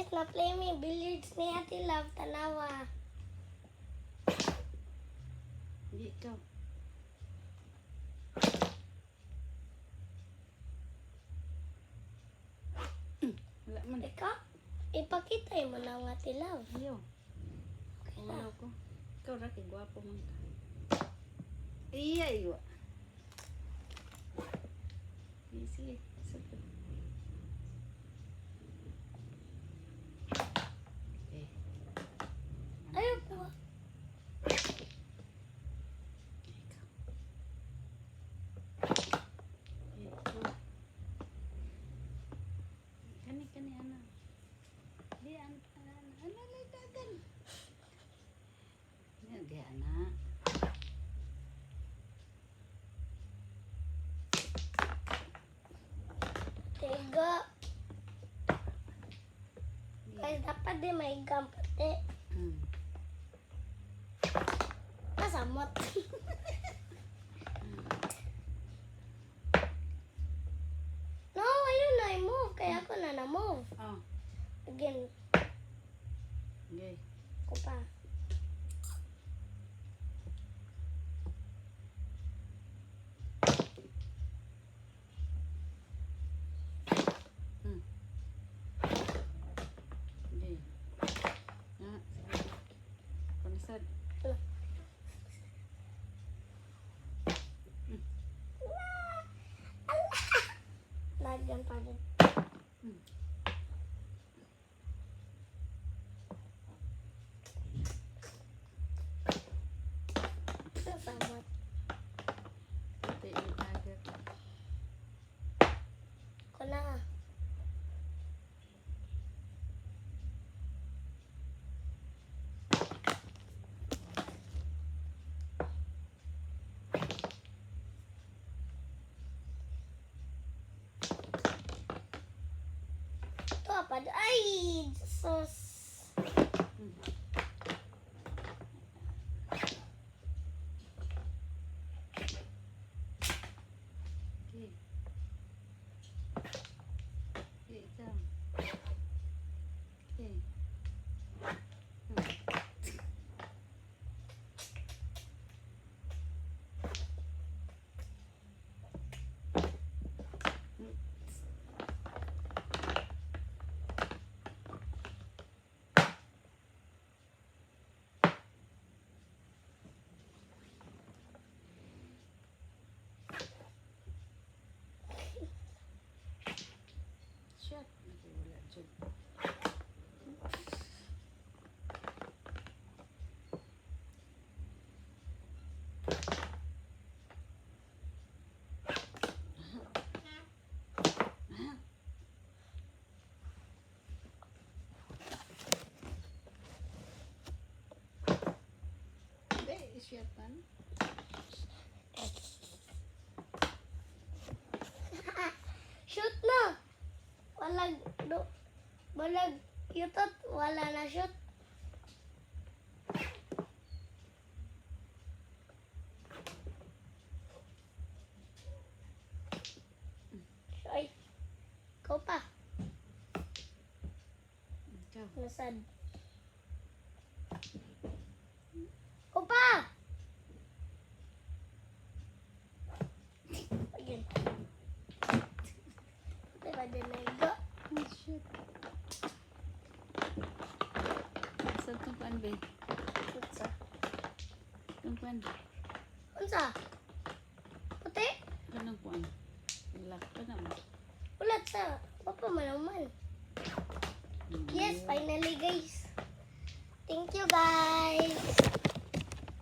guys, na-play mi billiards ni Ate Love, tanawa. Dito. Wala man. Ikaw, ipakita mo na ang Ate Love. Ayaw. Okay na. Ayaw ko. Ikaw ra kay gwapo man ka. Iya. Sige. Sige. Okay. Ayaw ko. Kani ana. Di ana lagagan. Di ana. Tiga. Guys, dapat din may gampate. Kasamot. No, ayun na i-move. Kaya ako na na-move. Oh, Again, okay. ko pa. Okay. Ah, sige. Panisad. Lagyan pa din. Kasamot. Pati yung agad. Ko na. Ito pa. Ay! Sus. Okay. Okay, ikaw. Okay. Shot. Wala dyan. Hindi, shot man. Shoot na. Walag yutot. Wala na shoot. Ay. Ikaw pa. Ikaw. Nasad. Ikaw pa. Ayun. Diba din na igo? Oh, shit. Saan itong pan, babe? Unsa? Itong pan. Unsa? Puti? Kanang pan. Ilak pa naman. Ulat sa. Papa malaman. Yes, finally guys. Thank you guys.